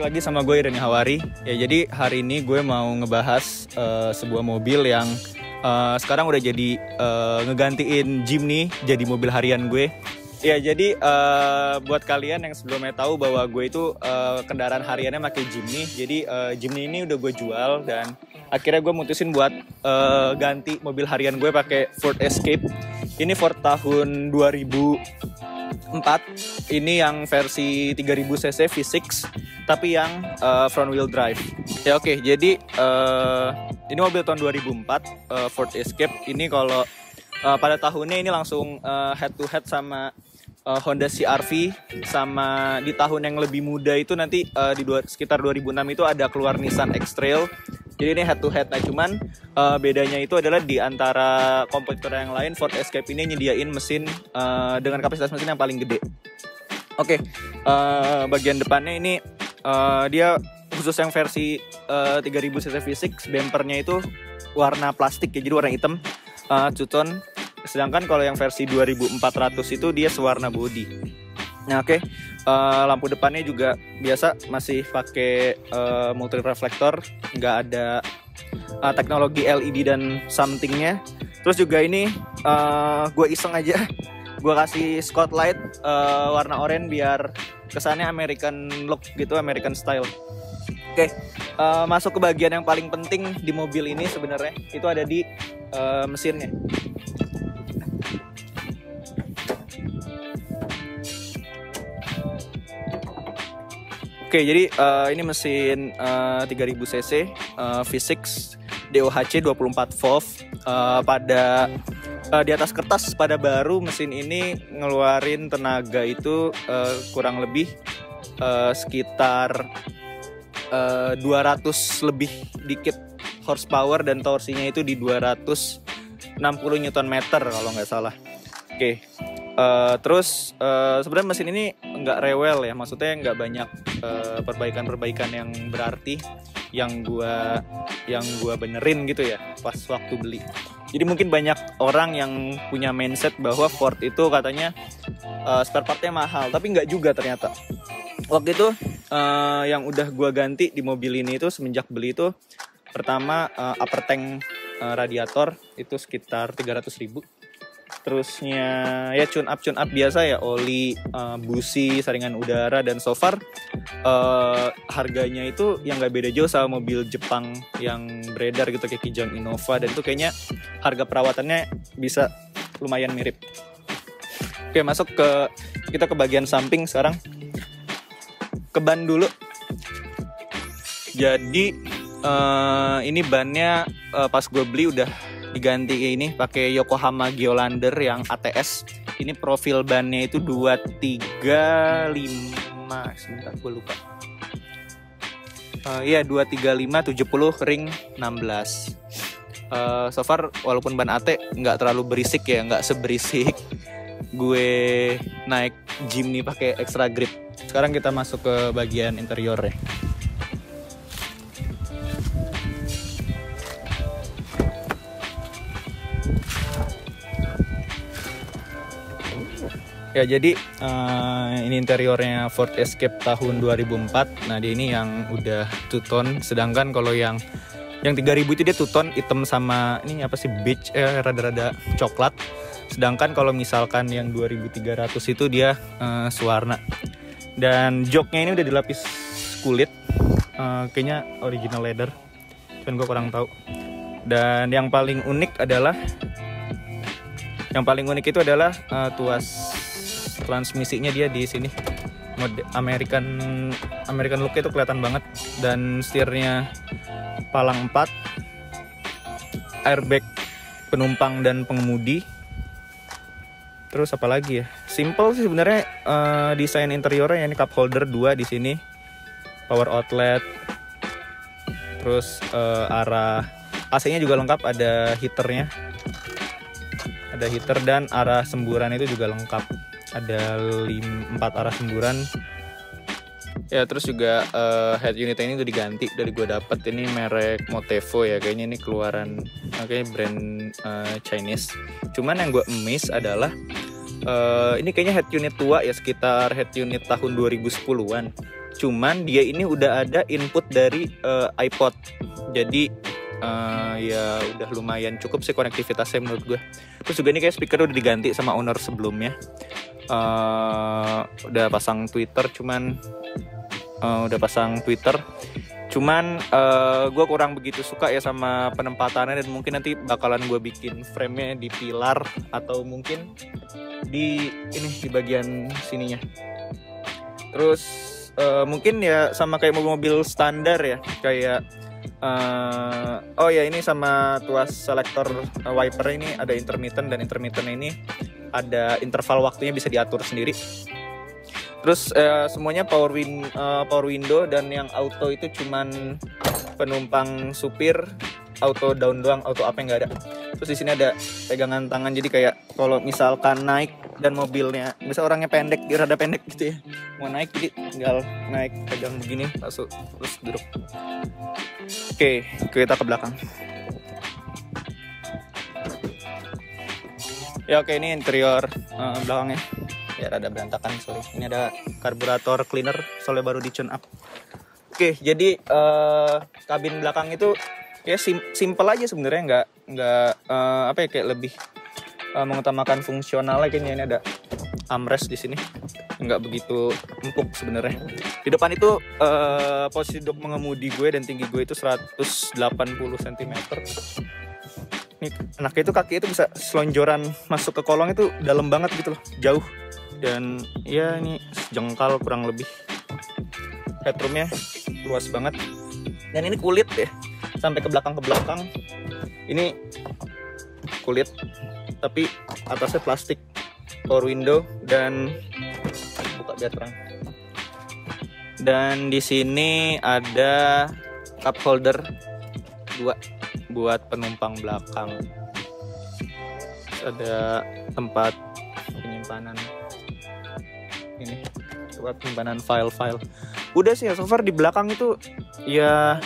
lagi sama gue Irene Hawari. Ya, jadi hari ini gue mau ngebahas sebuah mobil yang sekarang udah jadi ngegantiin Jimny jadi mobil harian gue. Ya, jadi buat kalian yang sebelumnya tahu bahwa gue itu kendaraan hariannya pakai Jimny. Jadi Jimny ini udah gue jual dan akhirnya gue mutusin buat ganti mobil harian gue pakai Ford Escape. Ini Ford tahun 2004. Ini yang versi 3000 cc V6 tapi yang front wheel drive. Ya oke, jadi ini mobil tahun 2004 Ford Escape. Ini kalau pada tahunnya ini langsung head to head sama Honda CR-V, sama di tahun yang lebih muda itu nanti sekitar 2006 itu ada keluar Nissan X-Trail. Jadi ini head to head. Nah cuman bedanya itu adalah di antara kompetitor yang lain, Ford Escape ini nyediain mesin dengan kapasitas mesin yang paling gede. Oke, bagian depannya ini dia khusus yang versi 3000 cc V6, bempernya itu warna plastik ya, jadi warna hitam, two-tone. Sedangkan kalau yang versi 2400 itu dia sewarna body. Nah oke, lampu depannya juga biasa masih pakai multi reflektor, nggak ada teknologi LED dan somethingnya. Terus juga ini gue iseng aja, gue kasih spotlight warna oranye biar kesannya American look gitu, American style. Oke, masuk ke bagian yang paling penting di mobil ini sebenarnya, itu ada di mesinnya. Oke, jadi ini mesin 3000 cc V6 DOHC 24 volt. Pada di atas kertas pada baru mesin ini ngeluarin tenaga itu kurang lebih sekitar 200 lebih dikit horsepower, dan torsinya itu di 260 Nm kalau nggak salah. Oke. Terus sebenarnya mesin ini nggak rewel ya, maksudnya nggak banyak perbaikan-perbaikan yang berarti yang gua benerin gitu ya pas waktu beli. Jadi mungkin banyak orang yang punya mindset bahwa Ford itu katanya spare partnya mahal, tapi nggak juga ternyata. Waktu itu yang udah gua ganti di mobil ini itu semenjak beli itu, pertama upper tank radiator itu sekitar 300.000. Terusnya ya tune up biasa ya, oli, busi, saringan udara, dan so far harganya itu yang nggak beda jauh sama mobil Jepang yang beredar gitu kayak Kijang Innova, dan itu kayaknya harga perawatannya bisa lumayan mirip. Oke, kita ke bagian samping sekarang. Ke ban dulu. Jadi ini bannya pas gue beli udah diganti ini pakai Yokohama Geolander yang ATS. Ini profil bannya itu 235, sebentar gue lupa. Iya 235 70 ring 16. So far walaupun ban AT nggak terlalu berisik ya, nggak seberisik gue naik Jimny pakai extra grip. Sekarang kita masuk ke bagian interiornya. Ya, jadi ini interiornya Ford Escape tahun 2004. Nah, dia ini yang udah two-tone. Sedangkan kalau yang 3000 itu dia two-tone hitam sama ini apa sih, beige, rada-rada coklat. Sedangkan kalau misalkan yang 2300 itu dia sewarna. Dan joknya ini udah dilapis kulit, kayaknya original leather, cuman gue kurang tahu. Dan yang paling unik itu adalah tuas transmisinya, dia di sini mode American look itu kelihatan banget, dan setirnya palang 4, airbag penumpang dan pengemudi. Terus apa lagi ya? Simple sih sebenarnya desain interiornya. Ini cup holder 2 di sini, power outlet. Terus arah AC-nya juga lengkap, ada heaternya. Ada heater, dan arah semburan itu juga lengkap. Ada 4 arah semburan. Ya, terus juga head unit ini udah diganti dari gue dapet. Ini merek Motevo ya, kayaknya ini keluaran kayaknya brand Chinese. Cuman yang gue miss adalah ini kayaknya head unit tua ya, sekitar head unit tahun 2010-an. cuman dia ini udah ada input dari iPod. Jadi ya udah lumayan cukup sih konektivitasnya menurut gue. Terus juga ini kayak speaker udah diganti sama owner sebelumnya. Udah pasang Twitter, cuman gue kurang begitu suka ya sama penempatannya, dan mungkin nanti bakalan gue bikin frame-nya di pilar atau mungkin di bagian sininya. Terus mungkin ya sama kayak mobil-mobil standar ya, kayak ini sama tuas selektor wiper ini ada intermittent, dan intermittent ini ada interval waktunya bisa diatur sendiri. Terus semuanya power window, dan yang auto itu cuman penumpang supir, auto down doang, auto up nggak ada. Terus di sini ada pegangan tangan, jadi kayak kalau misalkan naik dan mobilnya, misal orangnya pendek, dia rada pendek gitu ya, mau naik jadi tinggal naik, pegang begini langsung terus duduk. Oke, kita ke belakang. Ya oke, ini interior belakangnya. Ya rada berantakan, sorry. Ini ada karburator cleaner, soalnya baru di tune up. Oke, jadi kabin belakang itu ya simple aja sebenarnya, nggak kayak lebih mengutamakan fungsionalnya. Kayaknya ini ada armrest di sini, nggak begitu empuk sebenarnya. Di depan itu posisi duduk mengemudi gue dan tinggi gue itu 180 cm. Nih, anaknya itu kaki itu bisa selonjoran masuk ke kolong, itu dalam banget gitu loh, jauh. Dan ya ini sejengkal kurang lebih. Headroomnya luas banget. Dan ini kulit ya, sampai ke belakang. Ini kulit, tapi atasnya plastik. Power window, dan buka biar terang. Dan di sini ada cup holder 2 buat penumpang belakang. Terus ada tempat penyimpanan ini, buat penyimpanan file-file. Udah sih ya, so far di belakang itu ya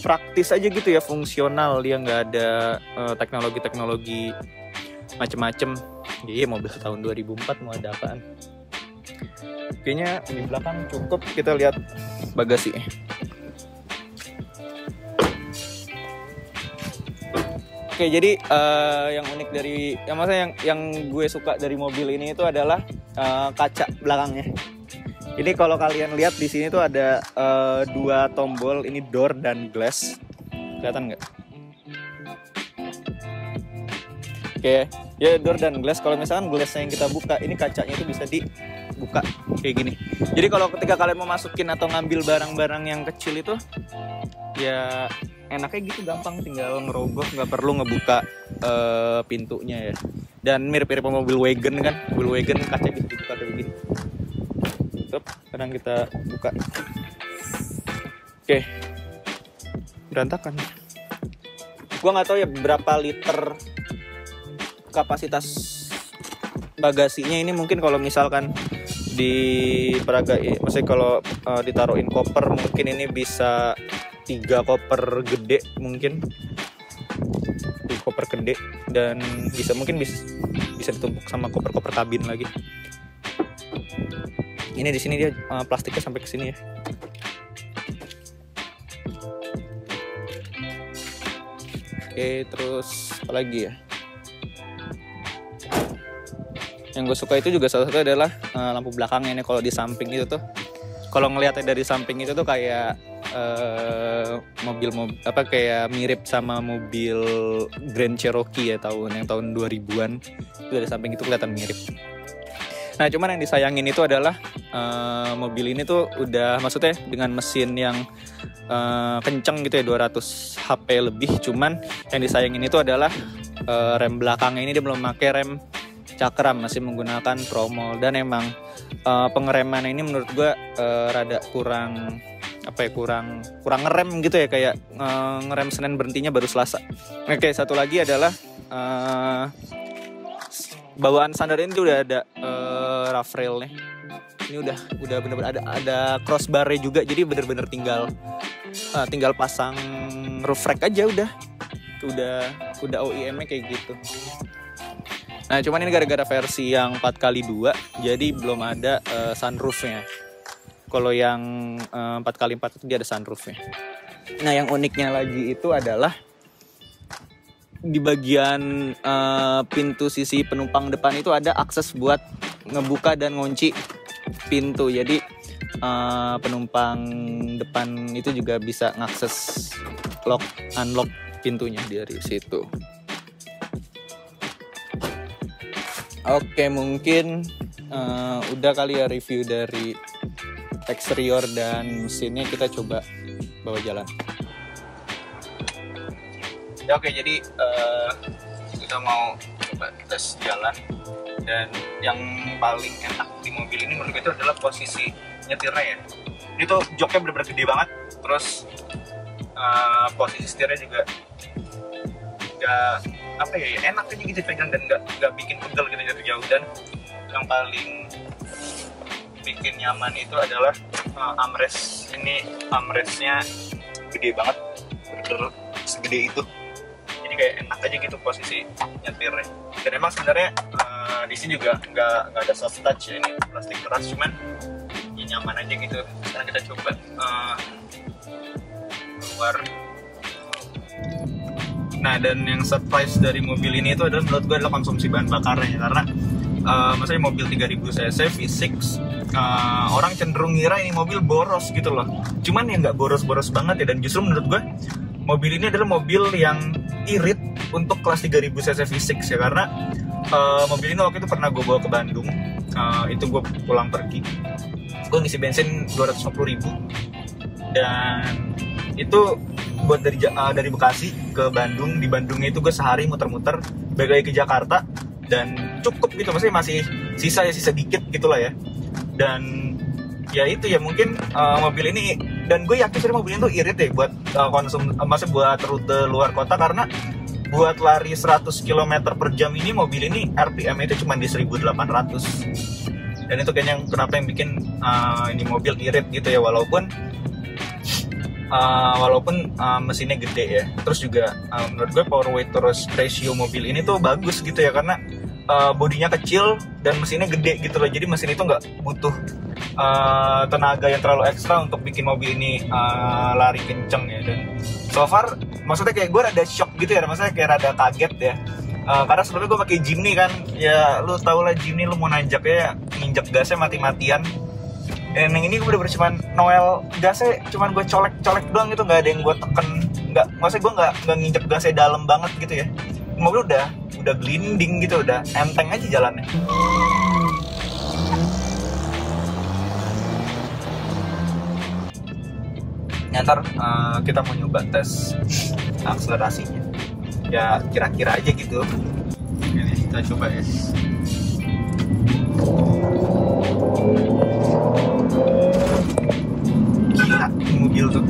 praktis aja gitu ya, fungsional. Dia nggak ada teknologi macem-macem. Iya, mobil tahun 2004 mau ada apaan. Kayaknya di belakang cukup. Kita lihat bagasi. Oke, jadi yang unik dari yang gue suka dari mobil ini itu adalah kaca belakangnya. Jadi kalau kalian lihat di sini tuh ada 2 tombol, ini door dan glass. Kelihatan nggak? Oke, ya door dan glass. Kalau misalkan glassnya yang kita buka, ini kacanya itu bisa dibuka kayak gini. Jadi kalau ketika kalian mau masukin atau ngambil barang-barang yang kecil itu, ya enaknya gitu, gampang, tinggal ngerogoh, nggak perlu ngebuka pintunya ya. Dan mirip-mirip mobil wagon kan, mobil wagon kaca bisa dibuka kayak begini. Sekarang kita buka. Oke, berantakan. Gua nggak tahu ya berapa liter kapasitas bagasinya ini. Mungkin kalau misalkan maksudnya kalau ditaruhin koper, mungkin ini bisa 3 koper gede, mungkin 3 koper gede, dan mungkin bisa ditumpuk sama koper-koper kabin lagi. Ini di sini dia plastiknya sampai ke sini ya. Oke, terus apa lagi ya? Yang gue suka itu juga salah satu adalah lampu belakangnya ini. Kalau di samping itu tuh, kalau ngelihatnya dari samping itu tuh kayak mobil kayak mirip sama mobil Grand Cherokee ya, tahun 2000-an. Itu dari samping itu kelihatan mirip. Nah, cuman yang disayangin itu adalah mobil ini tuh udah, maksudnya dengan mesin yang kenceng gitu ya, 200 HP lebih. Cuman yang disayangin itu adalah rem belakangnya ini dia belum pakai rem cakram, masih menggunakan tromol. Dan emang pengereman ini menurut gue rada kurang ngerem gitu ya, kayak ngerem Senin berhentinya baru Selasa. Oke, satu lagi adalah bawaan standar ini udah ada rough railnya. Ini udah bener-bener ada crossbar-nya juga, jadi bener-bener tinggal pasang roof rack aja udah OEM-nya kayak gitu. Nah, cuman ini gara-gara versi yang 4x2 jadi belum ada sunroof-nya. Kalau yang 4x4 itu dia ada sunroofnya. Nah yang uniknya lagi itu adalah di bagian pintu sisi penumpang depan itu ada akses buat ngebuka dan ngunci pintu. Jadi penumpang depan itu juga bisa ngakses lock unlock pintunya dari situ. Oke, mungkin udah kali ya review dari eksterior dan mesinnya. Kita coba bawa jalan. Ya oke, jadi kita mau coba tes jalan. Dan yang paling enak di mobil ini menurut gue itu adalah posisi nyetirnya ya. Ini tuh joknya bener-bener gede banget. Terus posisi setirnya juga enak aja gitu pegang dan nggak bikin pegel gitu dari jauh. Dan yang paling bikin nyaman itu adalah armrest. Ini armrestnya gede banget, bener-bener segede itu. Jadi kayak enak aja gitu posisi nyetirnya. Dan emang sebenarnya di sini juga nggak ada soft touch ya, ini plastik keras, cuman ya nyaman aja gitu. Sekarang kita coba keluar. Nah, dan yang surprise dari mobil ini itu adalah menurut gue adalah konsumsi bahan bakarnya. Karena maksudnya mobil 3000 cc V6, orang cenderung ngira ini mobil boros gitu loh. Cuman ya nggak boros-boros banget ya. Dan justru menurut gue mobil ini adalah mobil yang irit untuk kelas 3000 cc V6 ya. Karena mobil ini waktu itu pernah gue bawa ke Bandung. Itu gue pulang pergi, gue ngisi bensin 250.000. Dan itu buat dari Bekasi ke Bandung. Di Bandungnya itu gue sehari muter-muter balik lagi ke Jakarta, dan cukup gitu, maksudnya masih sisa dikit gitulah ya. Dan ya itu ya mungkin mobil ini, dan gue yakin sih mobil ini tuh irit ya buat maksudnya buat rute luar kota. Karena buat lari 100 km per jam ini mobil ini RPM itu cuma di 1800. Dan itu kayaknya kenapa yang bikin ini mobil irit gitu ya. Walaupun mesinnya gede ya. Terus juga menurut gue power weight terus ratio mobil ini tuh bagus gitu ya. Karena bodinya kecil dan mesinnya gede gitu loh. Jadi mesin itu nggak butuh tenaga yang terlalu ekstra untuk bikin mobil ini lari kenceng ya. Dan so far maksudnya kayak gue rada shock gitu ya. Maksudnya kayak rada kaget ya. Karena sebelumnya gue pakai Jimny kan. Ya lu tau lah Jimny, lu mau nanjaknya nginjek gasnya mati-matian. Dan yang ini gue bener-bener cuman Noel gasnya cuman gue colek-colek doang gitu, nggak ada yang gue teken, maksudnya gue nggak nginjek gasnya dalam banget gitu ya. Mobil udah glinding gitu, udah enteng aja jalannya. Ntar kita mau nyoba tes akselerasinya. Ya kira-kira aja gitu. Ini kita coba ya. Mobil tuh.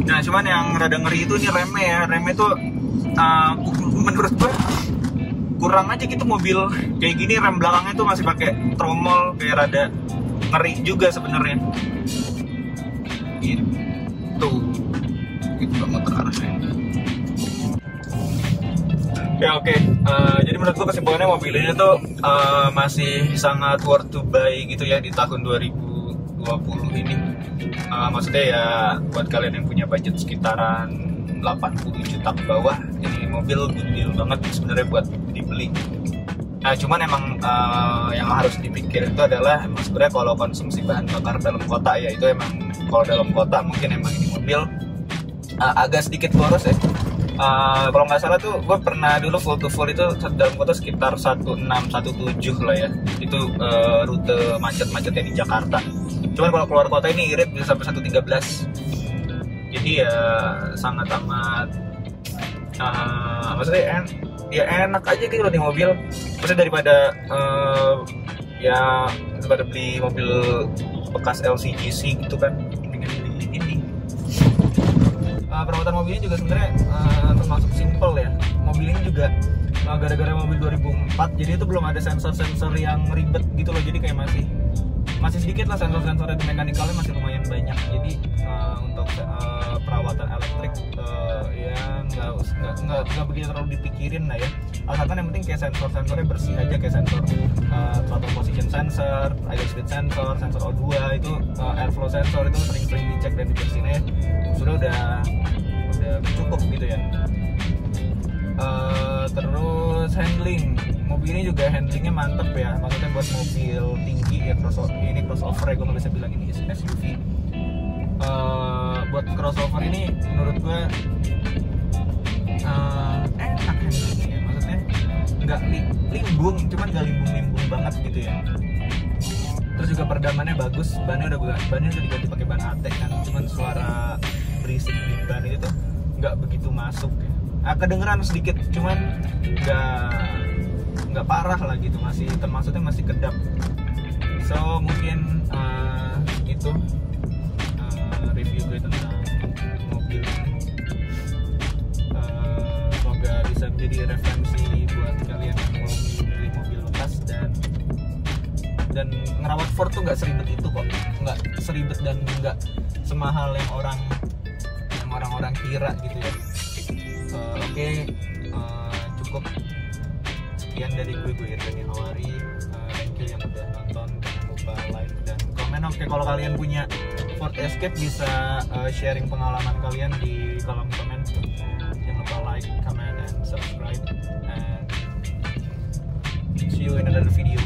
Nah cuman yang rada ngeri itu nih remnya ya. Remnya tuh menurut gue kurang aja gitu. Mobil kayak gini rem belakangnya tuh masih pakai tromol, kayak rada ngeri juga sebenarnya. Gitu. Gitu banget arahnya. Ya oke. Jadi menurut gue kesimpulannya mobil ini tuh masih sangat worth to buy gitu ya di tahun 2020 ini. Maksudnya ya buat kalian yang punya budget sekitaran 80 juta ke bawah, ini mobil good deal banget sebenarnya buat dibeli. Nah cuman emang yang harus dipikir itu adalah sebenarnya kalau konsumsi bahan bakar dalam kota ya, itu emang kalau dalam kota mungkin emang ini mobil agak sedikit boros ya. Kalau nggak salah tuh gue pernah dulu full to full itu dalam kota sekitar 1617 lah ya. Itu rute macet-macetnya di Jakarta. Cuman kalau keluar kota ini irit bisa sampai 113. Jadi ya sangat amat maksudnya ya enak aja gitu loh di mobil. Maksudnya daripada beli mobil bekas LCGC gitu kan, dengan ini. Perawatan mobil ini juga sebenarnya termasuk simple ya. Mobil ini juga gara-gara mobil 2004, jadi itu belum ada sensor-sensor yang ribet gitu loh. Jadi kayak masih sedikit lah sensor-sensor itu, mekanikalnya masih lumayan banyak. Jadi untuk perawatan elektrik ya nggak begitu terlalu dipikirin lah ya. Asalkan yang penting kayak sensor-sensornya bersih aja, kayak sensor throttle position sensor, idle speed sensor, sensor O2 itu, airflow sensor itu sering-sering dicek dan dibersihin ya. Sudah udah cukup gitu ya. Terus handling, mobil ini juga handlingnya mantep ya, maksudnya buat mobil tinggi ya, ini crossover ya, gue nggak bisa bilang ini SUV. Buat crossover ini menurut gue enak handlingnya ya, maksudnya nggak limbung, cuman nggak limbung banget gitu ya. Terus juga peredamannya bagus, bannya udah diganti pakai ban ATEC kan, cuman suara berisik di ban itu tuh nggak begitu masuk ya. Kedengeran sedikit, cuman nggak parah lah gitu, maksudnya masih kedap. So mungkin itu review gue tentang mobil ini. Semoga bisa menjadi referensi buat kalian yang mau memilih mobil bekas, dan ngerawat Ford tuh nggak seribet itu kok, nggak seribet dan nggak semahal yang orang-orang kira gitu ya. Oke, cukup sekian dari gue Irfan Hawari. Thank you yang udah nonton, jangan lupa like dan komen. Oke, kalau kalian punya Ford Escape bisa sharing pengalaman kalian di kolom komen. Jangan lupa like, comment, and subscribe, and see you in another video.